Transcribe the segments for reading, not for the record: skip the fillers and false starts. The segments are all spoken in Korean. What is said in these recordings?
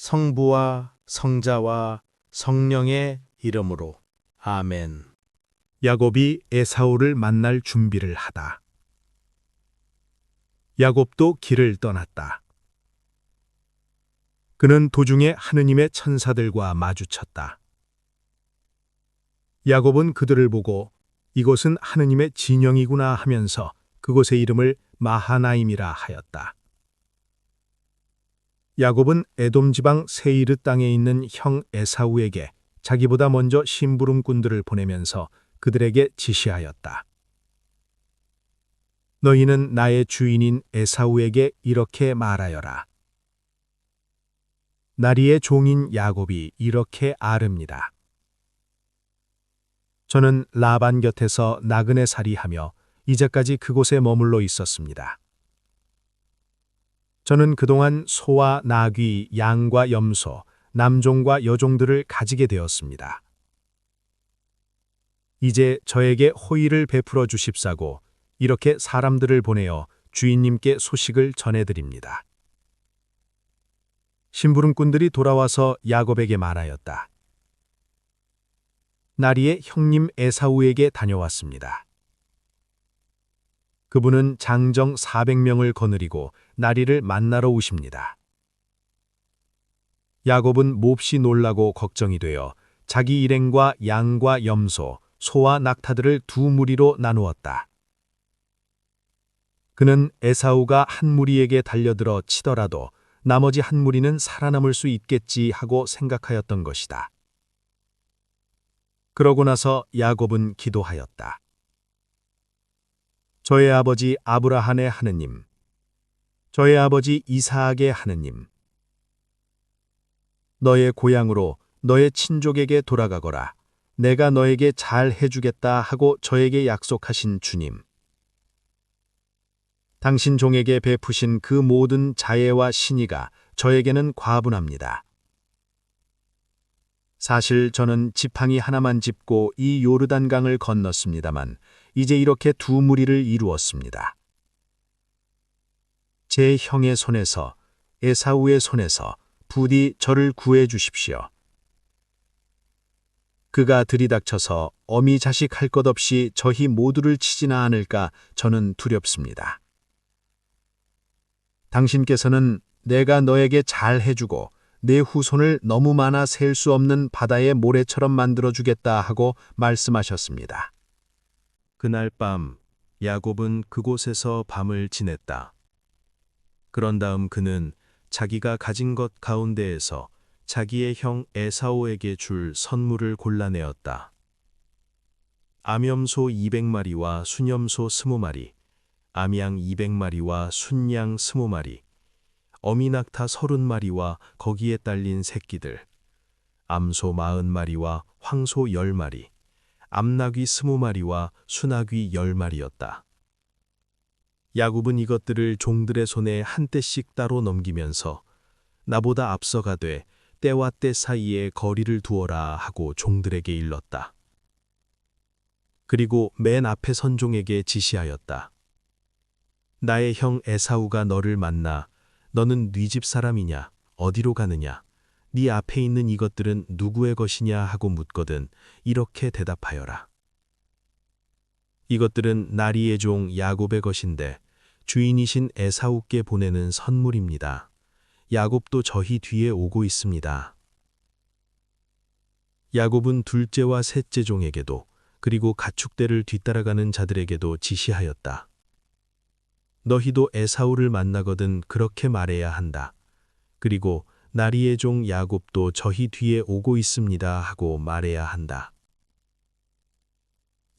성부와 성자와 성령의 이름으로. 아멘. 야곱이 에사우를 만날 준비를 하다. 야곱도 길을 떠났다. 그는 도중에 하느님의 천사들과 마주쳤다. 야곱은 그들을 보고 이곳은 하느님의 진영이구나 하면서 그곳의 이름을 마하나임이라 하였다. 야곱은 에돔 지방 세이르 땅에 있는 형 에사우에게 자기보다 먼저 심부름꾼들을 보내면서 그들에게 지시하였다. 너희는 나의 주인인 에사우에게 이렇게 말하여라. 나리의 종인 야곱이 이렇게 아릅니다. 저는 라반 곁에서 나그네 살이하며 이제까지 그곳에 머물러 있었습니다. 저는 그동안 소와 나귀, 양과 염소, 남종과 여종들을 가지게 되었습니다. 이제 저에게 호의를 베풀어 주십사고 이렇게 사람들을 보내어 주인님께 소식을 전해드립니다. 심부름꾼들이 돌아와서 야곱에게 말하였다. 나리의 형님 에사우에게 다녀왔습니다. 그분은 장정 400명을 거느리고 나리를 만나러 오십니다. 야곱은 몹시 놀라고 걱정이 되어 자기 일행과 양과 염소, 소와 낙타들을 두 무리로 나누었다. 그는 에사우가 한 무리에게 달려들어 치더라도 나머지 한 무리는 살아남을 수 있겠지 하고 생각하였던 것이다. 그러고 나서 야곱은 기도하였다. 저의 아버지 아브라함의 하느님, 저의 아버지 이사악의 하느님, 너의 고향으로 너의 친족에게 돌아가거라. 내가 너에게 잘 해주겠다 하고 저에게 약속하신 주님. 당신 종에게 베푸신 그 모든 자애와 신의가 저에게는 과분합니다. 사실 저는 지팡이 하나만 짚고 이 요르단강을 건넜습니다만 이제 이렇게 두 무리를 이루었습니다. 제 형의 손에서, 에사우의 손에서 부디 저를 구해 주십시오. 그가 들이닥쳐서 어미 자식 할 것 없이 저희 모두를 치지나 않을까 저는 두렵습니다. 당신께서는 내가 너에게 잘 해주고 내 후손을 너무 많아 셀 수 없는 바다의 모래처럼 만들어주겠다 하고 말씀하셨습니다. 그날 밤 야곱은 그곳에서 밤을 지냈다. 그런 다음 그는 자기가 가진 것 가운데에서 자기의 형 에사오에게 줄 선물을 골라내었다. 암염소 200마리와 순염소 20마리, 암양 200마리와 순양 20마리, 어미낙타 30마리와 거기에 딸린 새끼들, 암소 40마리와 황소 10마리, 암나귀 20마리와 순나귀 10마리였다. 야곱은 이것들을 종들의 손에 한 떼씩 따로 넘기면서 나보다 앞서가되 때와 때 사이에 거리를 두어라 하고 종들에게 일렀다. 그리고 맨 앞에 선 종에게 지시하였다. 나의 형 에사우가 너를 만나 너는 네 집 사람이냐 어디로 가느냐 네 앞에 있는 이것들은 누구의 것이냐 하고 묻거든 이렇게 대답하여라. 이것들은 나리의 종 야곱의 것인데 주인이신 에사우께 보내는 선물입니다. 야곱도 저희 뒤에 오고 있습니다. 야곱은 둘째와 셋째 종에게도 그리고 가축대를 뒤따라가는 자들에게도 지시하였다. 너희도 에사우를 만나거든 그렇게 말해야 한다. 그리고 나리의 종 야곱도 저희 뒤에 오고 있습니다 하고 말해야 한다.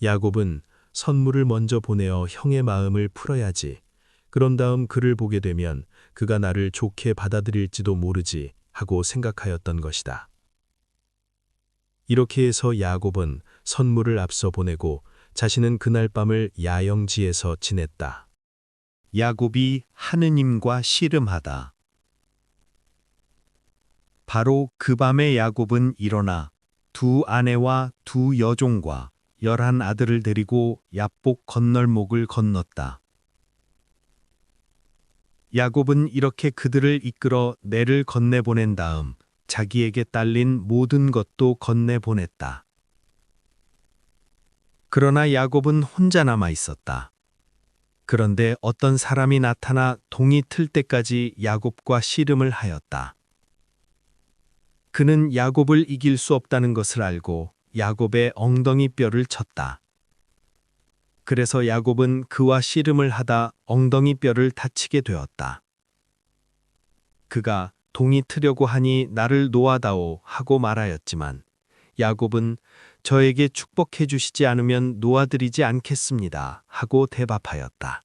야곱은 선물을 먼저 보내어 형의 마음을 풀어야지. 그런 다음 그를 보게 되면 그가 나를 좋게 받아들일지도 모르지 하고 생각하였던 것이다. 이렇게 해서 야곱은 선물을 앞서 보내고 자신은 그날 밤을 야영지에서 지냈다. 야곱이 하느님과 씨름하다. 바로 그 밤에 야곱은 일어나 두 아내와 두 여종과 11 아들을 데리고 야복 건널목을 건넜다. 야곱은 이렇게 그들을 이끌어 내를 건네보낸 다음 자기에게 딸린 모든 것도 건네보냈다. 그러나 야곱은 혼자 남아 있었다. 그런데 어떤 사람이 나타나 동이 틀 때까지 야곱과 씨름을 하였다. 그는 야곱을 이길 수 없다는 것을 알고 야곱의 엉덩이 뼈를 쳤다. 그래서 야곱은 그와 씨름을 하다 엉덩이 뼈를 다치게 되었다. 그가 동이 트려고 하니 나를 놓아다오 하고 말하였지만 야곱은 저에게 축복해 주시지 않으면 놓아드리지 않겠습니다 하고 대답하였다.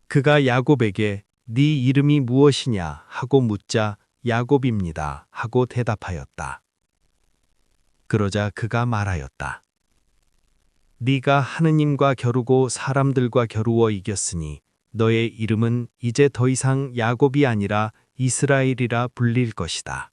그가 야곱에게 네 이름이 무엇이냐 하고 묻자 야곱입니다 하고 대답하였다. 그러자 그가 말하였다. 네가 하느님과 겨루고 사람들과 겨루어 이겼으니 너의 이름은 이제 더 이상 야곱이 아니라 이스라엘이라 불릴 것이다.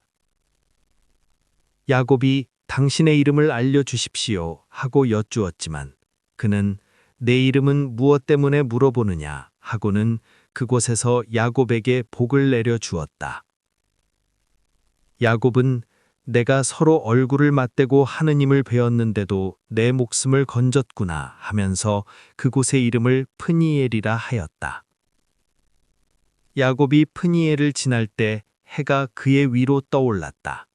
야곱이 당신의 이름을 알려주십시오 하고 여쭈었지만 그는 내 이름은 무엇 때문에 물어보느냐 하고는 그곳에서 야곱에게 복을 내려 주었다. 야곱은 내가 서로 얼굴을 맞대고 하느님을 배웠는데도 내 목숨을 건졌구나 하면서 그곳의 이름을 프니엘이라 하였다. 야곱이 프니엘을 지날 때 해가 그의 위로 떠올랐다.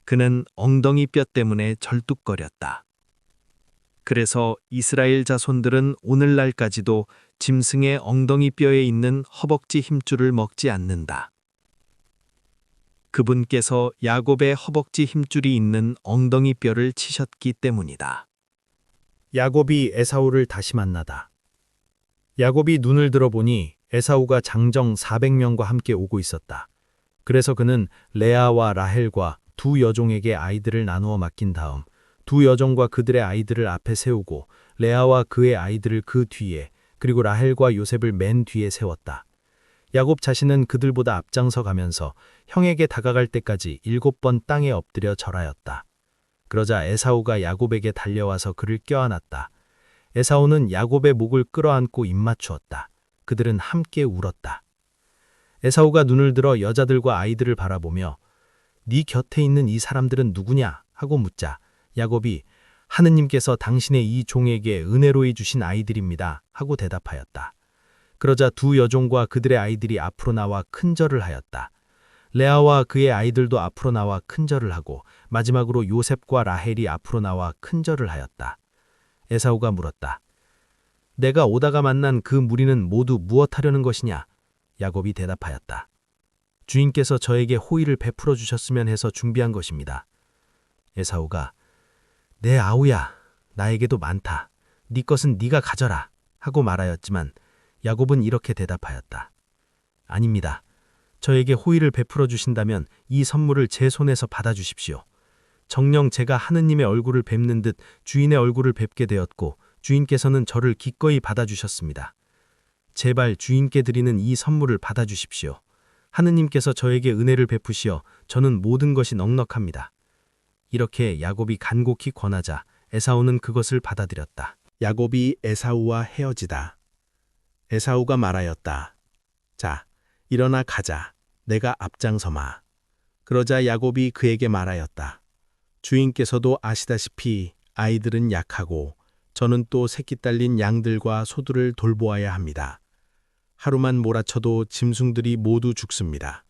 그는 엉덩이 뼈 때문에 절뚝거렸다. 그래서 이스라엘 자손들은 오늘날까지도 짐승의 엉덩이 뼈에 있는 허벅지 힘줄을 먹지 않는다. 그분께서 야곱의 허벅지 힘줄이 있는 엉덩이 뼈를 치셨기 때문이다. 야곱이 에사우를 다시 만나다. 야곱이 눈을 들어보니 에사우가 장정 400명과 함께 오고 있었다. 그래서 그는 레아와 라헬과 두 여종에게 아이들을 나누어 맡긴 다음 두 여종과 그들의 아이들을 앞에 세우고 레아와 그의 아이들을 그 뒤에 그리고 라헬과 요셉을 맨 뒤에 세웠다. 야곱 자신은 그들보다 앞장서 가면서 형에게 다가갈 때까지 7번 땅에 엎드려 절하였다. 그러자 에사우가 야곱에게 달려와서 그를 껴안았다. 에사우는 야곱의 목을 끌어안고 입맞추었다. 그들은 함께 울었다. 에사우가 눈을 들어 여자들과 아이들을 바라보며 네 곁에 있는 이 사람들은 누구냐 하고 묻자 야곱이 하느님께서 당신의 이 종에게 은혜로이 주신 아이들입니다 하고 대답하였다. 그러자 두 여종과 그들의 아이들이 앞으로 나와 큰절을 하였다. 레아와 그의 아이들도 앞으로 나와 큰절을 하고 마지막으로 요셉과 라헬이 앞으로 나와 큰절을 하였다. 에사우가 물었다. 내가 오다가 만난 그 무리는 모두 무엇하려는 것이냐? 야곱이 대답하였다. 주인께서 저에게 호의를 베풀어 주셨으면 해서 준비한 것입니다. 에사우가 내 아우야, 나에게도 많다. 네 것은 네가 가져라 하고 말하였지만 야곱은 이렇게 대답하였다. 아닙니다. 저에게 호의를 베풀어 주신다면 이 선물을 제 손에서 받아주십시오. 정녕 제가 하느님의 얼굴을 뵙는 듯 주인의 얼굴을 뵙게 되었고 주인께서는 저를 기꺼이 받아주셨습니다. 제발 주인께 드리는 이 선물을 받아주십시오. 하느님께서 저에게 은혜를 베푸시어 저는 모든 것이 넉넉합니다. 이렇게 야곱이 간곡히 권하자 에사우는 그것을 받아들였다. 야곱이 에사우와 헤어지다. 에사우가 말하였다. 자, 일어나 가자. 내가 앞장서마. 그러자 야곱이 그에게 말하였다. 주인께서도 아시다시피 아이들은 약하고 저는 또 새끼 딸린 양들과 소들을 돌보아야 합니다. 하루만 몰아쳐도 짐승들이 모두 죽습니다.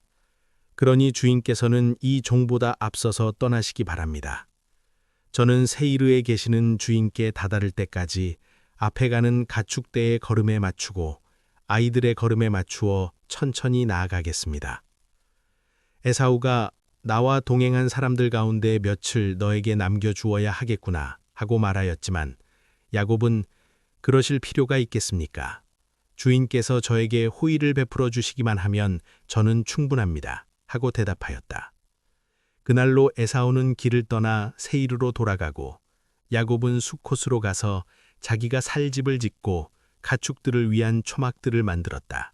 그러니 주인께서는 이 종보다 앞서서 떠나시기 바랍니다. 저는 세이르에 계시는 주인께 다다를 때까지 앞에 가는 가축대의 걸음에 맞추고 아이들의 걸음에 맞추어 천천히 나아가겠습니다. 에사우가 나와 동행한 사람들 가운데 며칠 너에게 남겨주어야 하겠구나 하고 말하였지만 야곱은 그러실 필요가 있겠습니까? 주인께서 저에게 호의를 베풀어 주시기만 하면 저는 충분합니다 하고 대답하였다. 그날로 에사우는 길을 떠나 세이르로 돌아가고 야곱은 수콧으로 가서 자기가 살 집을 짓고 가축들을 위한 초막들을 만들었다.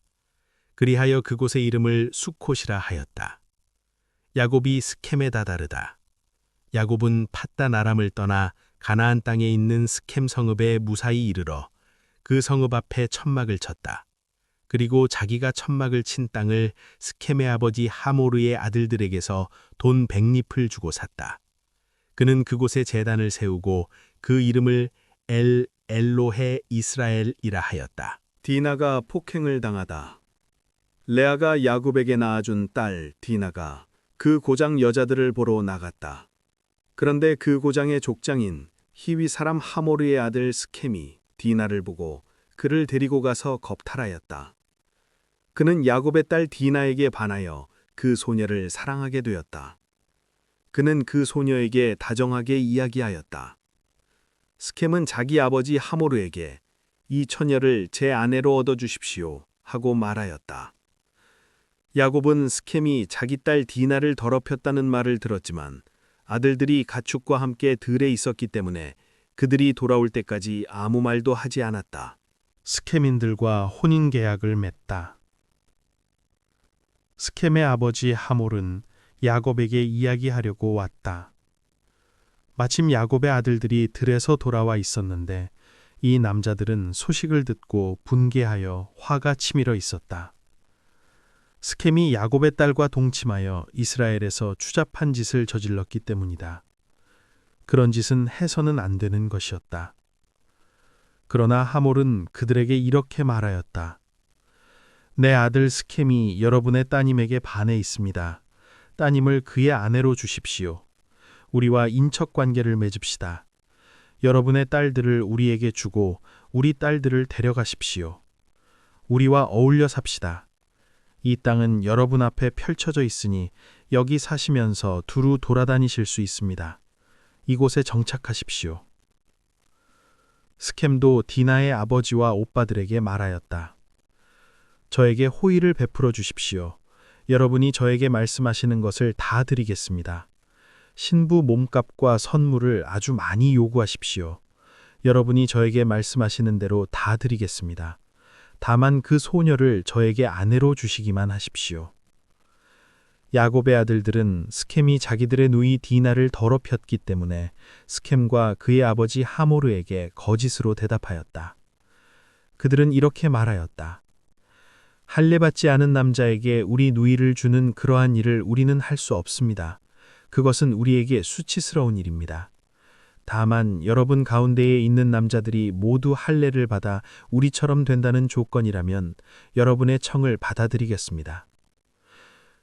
그리하여 그곳의 이름을 수콧이라 하였다. 야곱이 스켐에 다다르다. 야곱은 팟단 아람을 떠나 가나안 땅에 있는 스켐 성읍에 무사히 이르러 그 성읍 앞에 천막을 쳤다. 그리고 자기가 천막을 친 땅을 스켐의 아버지 하모르의 아들들에게서 돈 100립을 주고 샀다. 그는 그곳에 제단을 세우고 그 이름을 엘로헤 이스라엘이라 하였다. 디나가 폭행을 당하다. 레아가 야곱에게 낳아준 딸 디나가 그 고장 여자들을 보러 나갔다. 그런데 그 고장의 족장인 히위 사람 하모르의 아들 스켐이 디나를 보고 그를 데리고 가서 겁탈하였다. 그는 야곱의 딸 디나에게 반하여 그 소녀를 사랑하게 되었다. 그는 그 소녀에게 다정하게 이야기하였다. 스켐은 자기 아버지 하모르에게 이 처녀를 제 아내로 얻어주십시오 하고 말하였다. 야곱은 스켐이 자기 딸 디나를 더럽혔다는 말을 들었지만 아들들이 가축과 함께 들에 있었기 때문에 그들이 돌아올 때까지 아무 말도 하지 않았다. 스켐인들과 혼인 계약을 맺다. 스켐의 아버지 하몰은 야곱에게 이야기하려고 왔다. 마침 야곱의 아들들이 들에서 돌아와 있었는데 이 남자들은 소식을 듣고 분개하여 화가 치밀어 있었다. 스켐이 야곱의 딸과 동침하여 이스라엘에서 추잡한 짓을 저질렀기 때문이다. 그런 짓은 해서는 안 되는 것이었다. 그러나 하몰은 그들에게 이렇게 말하였다. 내 아들 스켐이 여러분의 따님에게 반해 있습니다. 따님을 그의 아내로 주십시오. 우리와 인척 관계를 맺읍시다. 여러분의 딸들을 우리에게 주고 우리 딸들을 데려가십시오. 우리와 어울려 삽시다. 이 땅은 여러분 앞에 펼쳐져 있으니 여기 사시면서 두루 돌아다니실 수 있습니다. 이곳에 정착하십시오. 스켐도 디나의 아버지와 오빠들에게 말하였다. 저에게 호의를 베풀어 주십시오. 여러분이 저에게 말씀하시는 것을 다 드리겠습니다. 신부 몸값과 선물을 아주 많이 요구하십시오. 여러분이 저에게 말씀하시는 대로 다 드리겠습니다. 다만 그 소녀를 저에게 아내로 주시기만 하십시오. 야곱의 아들들은 스켐이 자기들의 누이 디나를 더럽혔기 때문에 스켐과 그의 아버지 하모르에게 거짓으로 대답하였다. 그들은 이렇게 말하였다. 할례받지 않은 남자에게 우리 누이를 주는 그러한 일을 우리는 할 수 없습니다. 그것은 우리에게 수치스러운 일입니다. 다만 여러분 가운데에 있는 남자들이 모두 할례를 받아 우리처럼 된다는 조건이라면 여러분의 청을 받아들이겠습니다.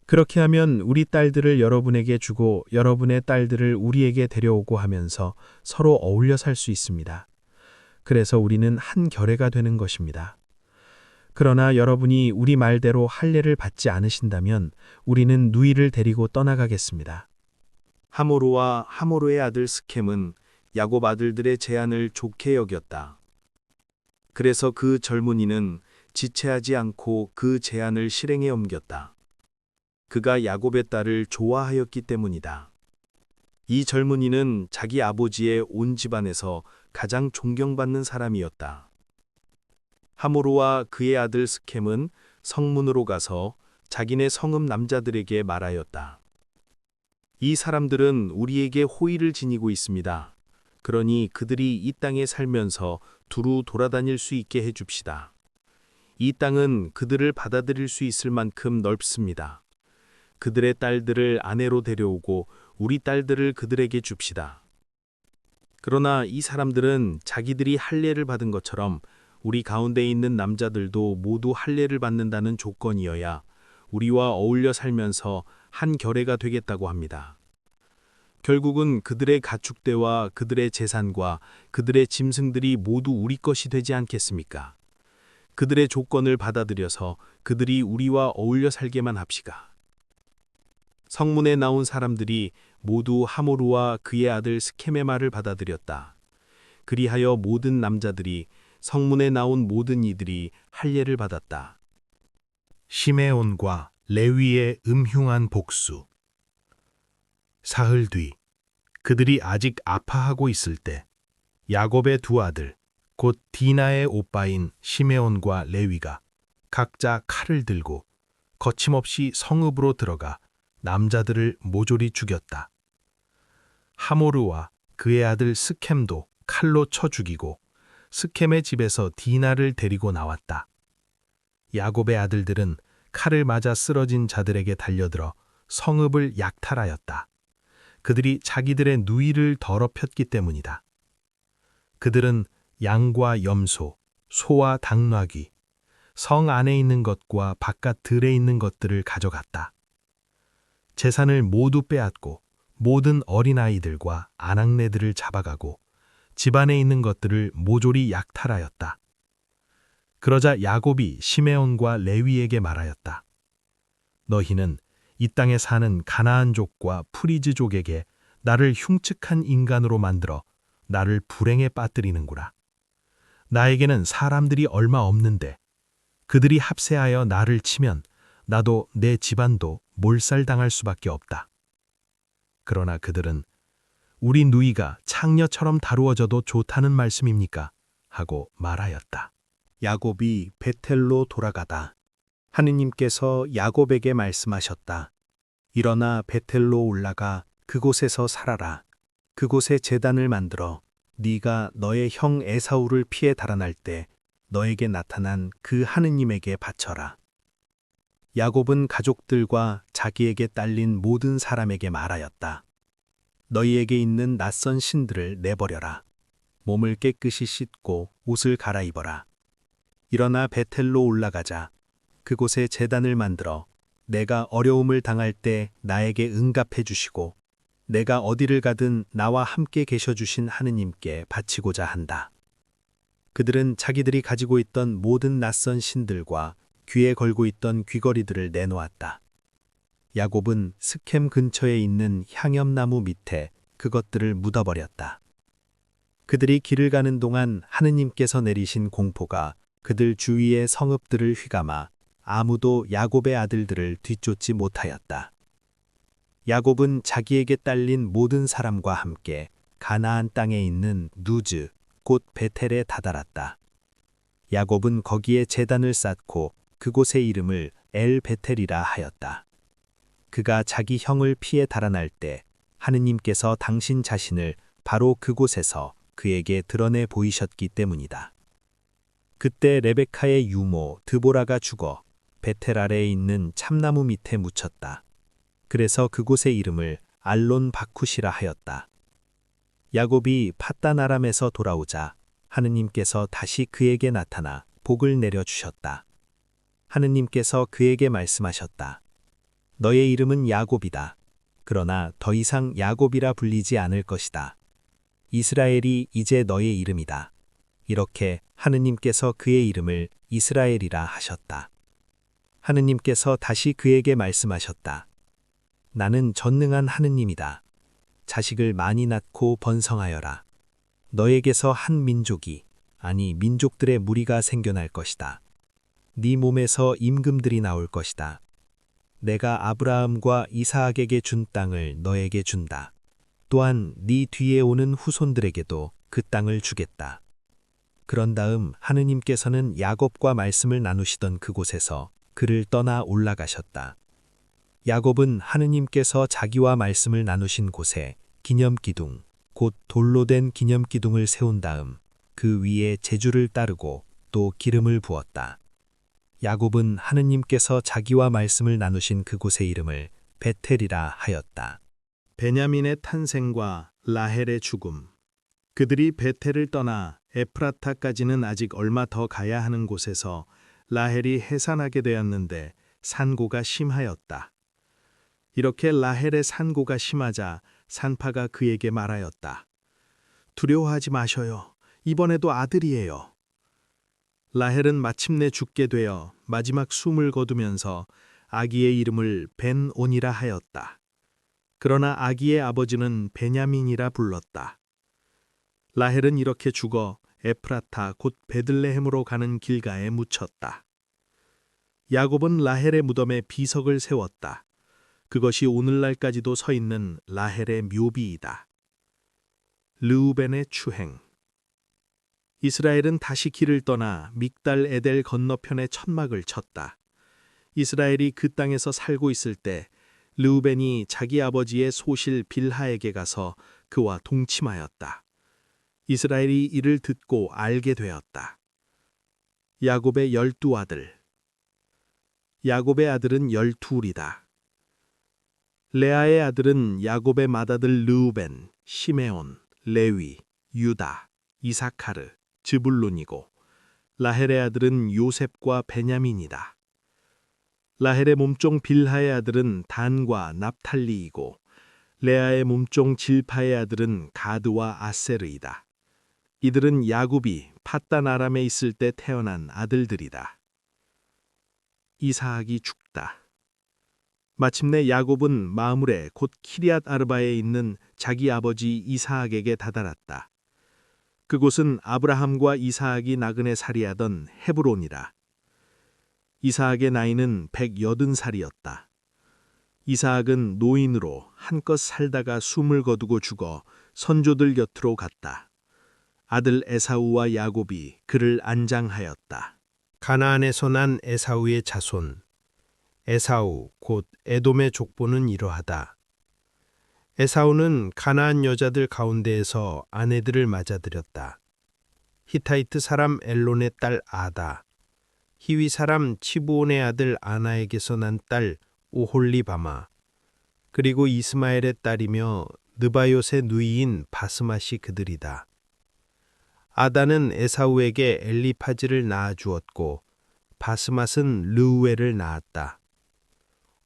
그렇게 하면 우리 딸들을 여러분에게 주고 여러분의 딸들을 우리에게 데려오고 하면서 서로 어울려 살 수 있습니다. 그래서 우리는 한 결회가 되는 것입니다. 그러나 여러분이 우리 말대로 할례를 받지 않으신다면 우리는 누이를 데리고 떠나가겠습니다. 하모르와 하모르의 아들 스켐은 야곱 아들들의 제안을 좋게 여겼다. 그래서 그 젊은이는 지체하지 않고 그 제안을 실행에 옮겼다. 그가 야곱의 딸을 좋아하였기 때문이다. 이 젊은이는 자기 아버지의 온 집안에서 가장 존경받는 사람이었다. 하모르와 그의 아들 스켐은 성문으로 가서 자기네 성읍 남자들에게 말하였다. 이 사람들은 우리에게 호의를 지니고 있습니다. 그러니 그들이 이 땅에 살면서 두루 돌아다닐 수 있게 해줍시다. 이 땅은 그들을 받아들일 수 있을 만큼 넓습니다. 그들의 딸들을 아내로 데려오고 우리 딸들을 그들에게 줍시다. 그러나 이 사람들은 자기들이 할례를 받은 것처럼 우리 가운데 있는 남자들도 모두 할례를 받는다는 조건이어야 우리와 어울려 살면서 한 결회가 되겠다고 합니다. 결국은 그들의 가축대와 그들의 재산과 그들의 짐승들이 모두 우리 것이 되지 않겠습니까? 그들의 조건을 받아들여서 그들이 우리와 어울려 살게만 합시다. 성문에 나온 사람들이 모두 하모르와 그의 아들 스켐의 말을 받아들였다. 그리하여 모든 남자들이 성문에 나온 모든 이들이 할례를 받았다. 시메온과 레위의 음흉한 복수. 사흘 뒤 그들이 아직 아파하고 있을 때 야곱의 두 아들 곧 디나의 오빠인 시메온과 레위가 각자 칼을 들고 거침없이 성읍으로 들어가 남자들을 모조리 죽였다. 하모르와 그의 아들 스켐도 칼로 쳐 죽이고 스켐의 집에서 디나를 데리고 나왔다. 야곱의 아들들은 칼을 맞아 쓰러진 자들에게 달려들어 성읍을 약탈하였다. 그들이 자기들의 누이를 더럽혔기 때문이다. 그들은 양과 염소, 소와 당나귀, 성 안에 있는 것과 바깥 들에 있는 것들을 가져갔다. 재산을 모두 빼앗고 모든 어린아이들과 아낙네들을 잡아가고 집안에 있는 것들을 모조리 약탈하였다. 그러자 야곱이 시메온과 레위에게 말하였다. 너희는 이 땅에 사는 가나안족과 프리즈족에게 나를 흉측한 인간으로 만들어 나를 불행에 빠뜨리는구나. 나에게는 사람들이 얼마 없는데 그들이 합세하여 나를 치면 나도 내 집안도 몰살당할 수밖에 없다. 그러나 그들은 우리 누이가 창녀처럼 다루어져도 좋다는 말씀입니까? 하고 말하였다. 야곱이 베텔로 돌아가다 하느님께서 야곱에게 말씀하셨다. 일어나 베텔로 올라가 그곳에서 살아라. 그곳에 제단을 만들어 네가 너의 형 에사우를 피해 달아날 때 너에게 나타난 그 하느님에게 바쳐라. 야곱은 가족들과 자기에게 딸린 모든 사람에게 말하였다. 너희에게 있는 낯선 신들을 내버려라. 몸을 깨끗이 씻고 옷을 갈아입어라. 일어나 베텔로 올라가자. 그곳에 제단을 만들어 내가 어려움을 당할 때 나에게 응답해 주시고 내가 어디를 가든 나와 함께 계셔 주신 하느님께 바치고자 한다. 그들은 자기들이 가지고 있던 모든 낯선 신들과 귀에 걸고 있던 귀걸이들을 내놓았다. 야곱은 스켐 근처에 있는 향염나무 밑에 그것들을 묻어버렸다. 그들이 길을 가는 동안 하느님께서 내리신 공포가 그들 주위의 성읍들을 휘감아 아무도 야곱의 아들들을 뒤쫓지 못하였다. 야곱은 자기에게 딸린 모든 사람과 함께 가나안 땅에 있는 누즈, 곧 베텔에 다다랐다. 야곱은 거기에 제단을 쌓고 그곳의 이름을 엘 베텔이라 하였다. 그가 자기 형을 피해 달아날 때 하느님께서 당신 자신을 바로 그곳에서 그에게 드러내 보이셨기 때문이다. 그때 레베카의 유모 드보라가 죽어 베텔 아래에 있는 참나무 밑에 묻혔다. 그래서 그곳의 이름을 알론 바쿠시라 하였다. 야곱이 팟단 아람에서 돌아오자 하느님께서 다시 그에게 나타나 복을 내려주셨다. 하느님께서 그에게 말씀하셨다. 너의 이름은 야곱이다. 그러나 더 이상 야곱이라 불리지 않을 것이다. 이스라엘이 이제 너의 이름이다. 이렇게 하느님께서 그의 이름을 이스라엘이라 하셨다. 하느님께서 다시 그에게 말씀하셨다. 나는 전능한 하느님이다. 자식을 많이 낳고 번성하여라. 너에게서 한 민족이, 아니 민족들의 무리가 생겨날 것이다. 네 몸에서 임금들이 나올 것이다. 내가 아브라함과 이사학에게 준 땅을 너에게 준다. 또한 네 뒤에 오는 후손들에게도 그 땅을 주겠다. 그런 다음 하느님께서는 야곱과 말씀을 나누시던 그곳에서 그를 떠나 올라가셨다. 야곱은 하느님께서 자기와 말씀을 나누신 곳에 기념기둥, 곧 돌로 된 기념기둥을 세운 다음 그 위에 제주를 따르고 또 기름을 부었다. 야곱은 하느님께서 자기와 말씀을 나누신 그곳의 이름을 베텔이라 하였다. 베냐민의 탄생과 라헬의 죽음. 그들이 베텔을 떠나 에프라타까지는 아직 얼마 더 가야 하는 곳에서 라헬이 해산하게 되었는데 산고가 심하였다. 이렇게 라헬의 산고가 심하자 산파가 그에게 말하였다. 두려워하지 마셔요. 이번에도 아들이에요. 라헬은 마침내 죽게 되어 마지막 숨을 거두면서 아기의 이름을 벤온이라 하였다. 그러나 아기의 아버지는 베냐민이라 불렀다. 라헬은 이렇게 죽어 에프라타 곧 베들레헴으로 가는 길가에 묻혔다. 야곱은 라헬의 무덤에 비석을 세웠다. 그것이 오늘날까지도 서 있는 라헬의 묘비이다. 르우벤의 추행. 이스라엘은 다시 길을 떠나 믹달 에델 건너편에 천막을 쳤다. 이스라엘이 그 땅에서 살고 있을 때 르우벤이 자기 아버지의 소실 빌하에게 가서 그와 동침하였다. 이스라엘이 이를 듣고 알게 되었다. 야곱의 12 아들, 야곱의 아들은 12이다. 레아의 아들은 야곱의 맏아들 르우벤, 시메온, 레위, 유다, 이사카르, 즈불론이고 라헬의 아들은 요셉과 베냐민이다. 라헬의 몸종 빌하의 아들은 단과 납탈리이고 레아의 몸종 질파의 아들은 가드와 아세르이다. 이들은 야곱이 팟단 아람에 있을 때 태어난 아들들이다. 이사학이 죽다. 마침내 야곱은 마므레 곧 키리앗 아르바에 있는 자기 아버지 이사학에게 다다랐다. 그곳은 아브라함과 이사학이 나그네 살이하던 헤브론이라. 이사학의 나이는 180살이었다. 이사학은 노인으로 한껏 살다가 숨을 거두고 죽어 선조들 곁으로 갔다. 아들 에사우와 야곱이 그를 안장하였다. 가나안에서 난 에사우의 자손. 에사우 곧 에돔의 족보는 이러하다. 에사우는 가나안 여자들 가운데에서 아내들을 맞아들였다. 히타이트 사람 엘론의 딸 아다, 히위 사람 치부온의 아들 아나에게서 난 딸 오홀리바마, 그리고 이스마엘의 딸이며 느바요의 누이인 바스맛이 그들이다. 아다는 에사우에게 엘리파즈를 낳아주었고 바스맛은 르우엘을 낳았다.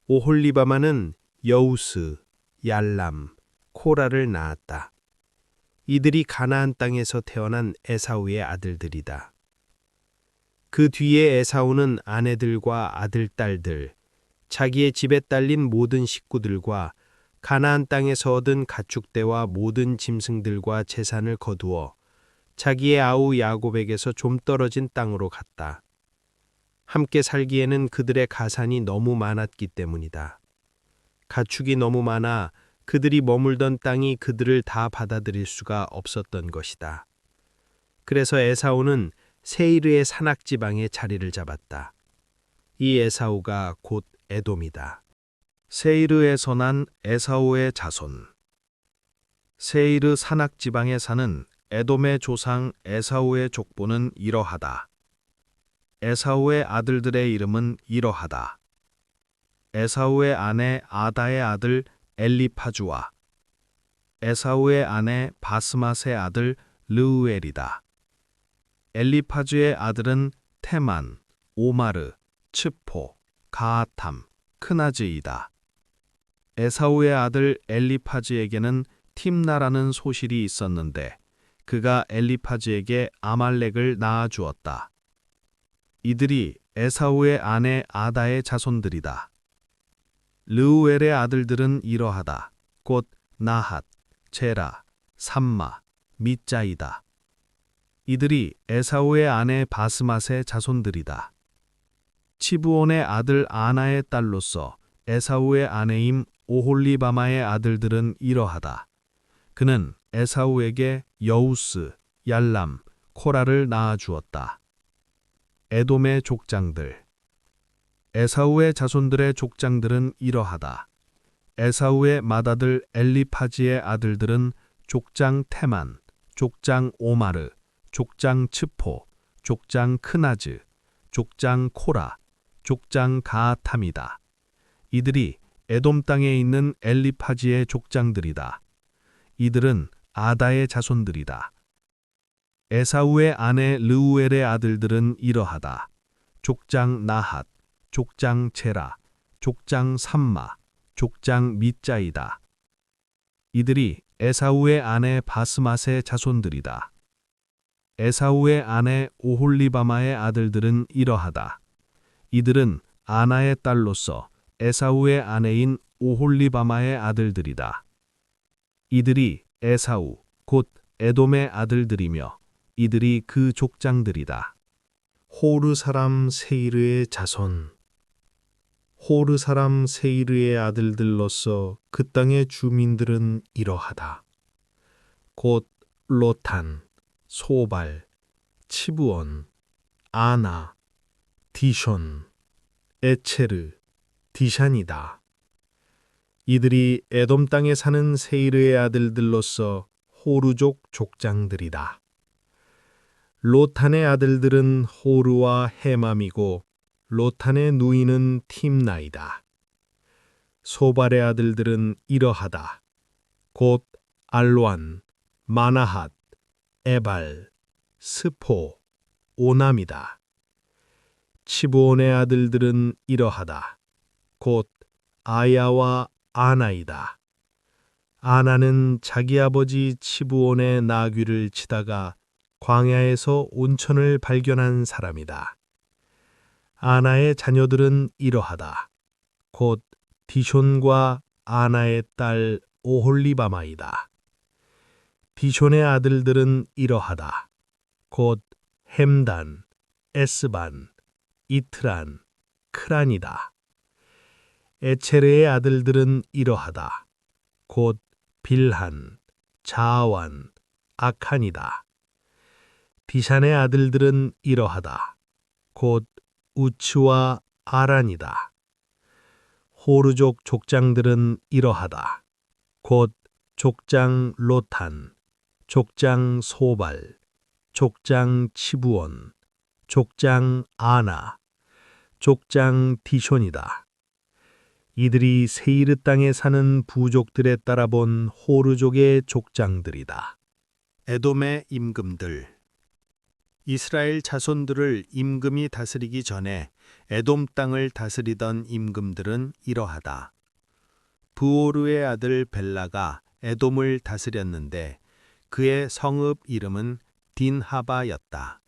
오홀리바마는 여우스, 얄람, 코라를 낳았다. 이들이 가나안 땅에서 태어난 에사우의 아들들이다. 그 뒤에 에사우는 아내들과 아들, 딸들, 자기의 집에 딸린 모든 식구들과 가나안 땅에서 얻은 가축대와 모든 짐승들과 재산을 거두어 자기의 아우 야곱에게서 좀 떨어진 땅으로 갔다. 함께 살기에는 그들의 가산이 너무 많았기 때문이다. 가축이 너무 많아 그들이 머물던 땅이 그들을 다 받아들일 수가 없었던 것이다. 그래서 에사우는 세이르의 산악지방에 자리를 잡았다. 이 에사우가 곧 에돔이다. 세이르에서 난 에사우의 자손. 세이르 산악지방에 사는 에돔의 조상 에사우의 족보는 이러하다. 에사우의 아들들의 이름은 이러하다. 에사우의 아내 아다의 아들 엘리파주와 에사우의 아내 바스맛의 아들 르우엘이다. 엘리파주의 아들은 테만, 오마르, 츠포, 가아탐, 크나즈이다. 에사우의 아들 엘리파즈에게는 팀나라는 소실이 있었는데 그가 엘리파즈에게 아말렉을 낳아주었다. 이들이 에사우의 아내 아다의 자손들이다. 르우엘의 아들들은 이러하다. 곧 나핫, 제라, 삼마, 밑자이다. 이들이 에사우의 아내 바스맛의 자손들이다. 치부온의 아들 아나의 딸로서 에사우의 아내임 오홀리바마의 아들들은 이러하다. 그는 에사우에게 여우스, 얄람, 코라를 낳아주었다. 에돔의 족장들. 에사우의 자손들의 족장들은 이러하다. 에사우의 맏아들 엘리파지의 아들들은 족장 테만, 족장 오마르, 족장 츠포, 족장 크나즈, 족장 코라, 족장 가아탐이다. 이들이 에돔 땅에 있는 엘리파지의 족장들이다. 이들은 아다의 자손들이다. 에사우의 아내 르우엘의 아들들은 이러하다. 족장 나핫, 족장 제라, 족장 삼마, 족장 밑자이다. 이들이 에사우의 아내 바스맛의 자손들이다. 에사우의 아내 오홀리바마의 아들들은 이러하다. 이들은 아나의 딸로서 에사우의 아내인 오홀리바마의 아들들이다. 이들이 에사우, 곧 에돔의 아들들이며 이들이 그 족장들이다. 호르 사람 세이르의 자손. 호르 사람 세이르의 아들들로서 그 땅의 주민들은 이러하다. 곧 로탄, 소발, 치부온, 아나, 디숀, 에체르, 디샨이다. 이들이 에돔 땅에 사는 세이르의 아들들로서 호르족 족장들이다. 로탄의 아들들은 호르와 헤맘이고 로탄의 누이는 팀나이다. 소발의 아들들은 이러하다. 곧 알로안, 마나핫, 에발, 스포, 오남이다. 치브온의 아들들은 이러하다. 곧 아야와 아나이다. 아나는 자기 아버지 치브온의 나귀를 치다가 광야에서 온천을 발견한 사람이다. 아나의 자녀들은 이러하다. 곧 디숑과 아나의 딸 오홀리바마이다. 디숑의 아들들은 이러하다. 곧 햄단, 에스반, 이트란, 크란이다. 에체르의 아들들은 이러하다. 곧 빌한, 자완, 아칸이다. 디샨의 아들들은 이러하다. 곧 우츠와 아란이다. 호르족 족장들은 이러하다. 곧 족장 로탄, 족장 소발, 족장 치부온, 족장 아나, 족장 디숑이다. 이들이 세이르 땅에 사는 부족들에 따라 본 호르족의 족장들이다. 에돔의 임금들. 이스라엘 자손들을 임금이 다스리기 전에 에돔 땅을 다스리던 임금들은 이러하다. 부오르의 아들 벨라가 에돔을 다스렸는데 그의 성읍 이름은 딘하바였다.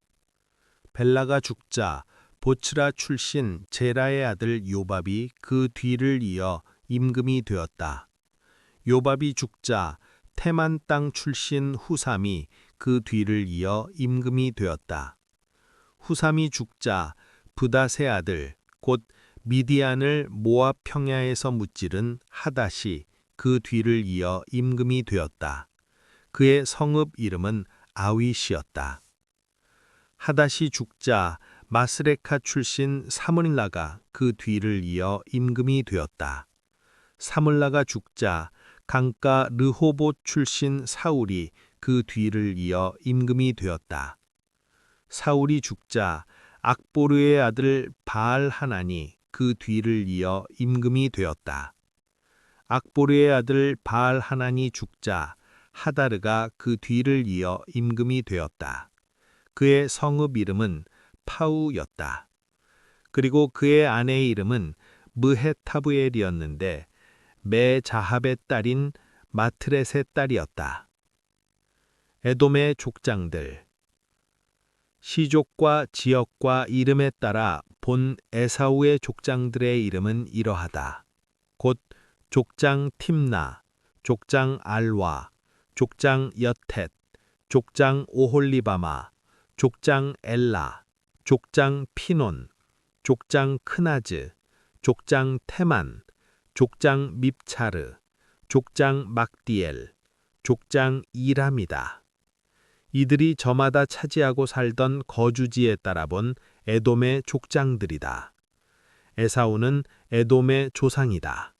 벨라가 죽자 보츠라 출신 제라의 아들 요밥이 그 뒤를 이어 임금이 되었다. 요밥이 죽자 테만 땅 출신 후삼이 그 뒤를 이어 임금이 되었다. 후삼이 죽자 브닷의 아들 곧 미디안을 모압 평야에서 무찌른 하닷이 그 뒤를 이어 임금이 되었다. 그의 성읍 이름은 아윗이었다. 하닷이 죽자 마스레카 출신 사물라가 그 뒤를 이어 임금이 되었다. 사물라가 죽자 강가 르호봇 출신 사울이 그 뒤를 이어 임금이 되었다. 사울이 죽자 악보르의 아들 바알 하난이 그 뒤를 이어 임금이 되었다. 악보르의 아들 바알 하난이 죽자 하다르가 그 뒤를 이어 임금이 되었다. 그의 성읍 이름은 파우였다. 그리고 그의 아내의 이름은 무헤타브엘이었는데 메자합의 딸인 마트렛의 딸이었다. 에돔의 족장들. 시족과 지역과 이름에 따라 본 에사우의 족장들의 이름은 이러하다. 곧 족장 팀나, 족장 알와, 족장 여텟, 족장 오홀리바마, 족장 엘라, 족장 피논, 족장 크나즈, 족장 테만, 족장 밉차르, 족장 막디엘, 족장 이람이다. 이들이 저마다 차지하고 살던 거주지에 따라 본 에돔의 족장들이다. 에사우는 에돔의 조상이다.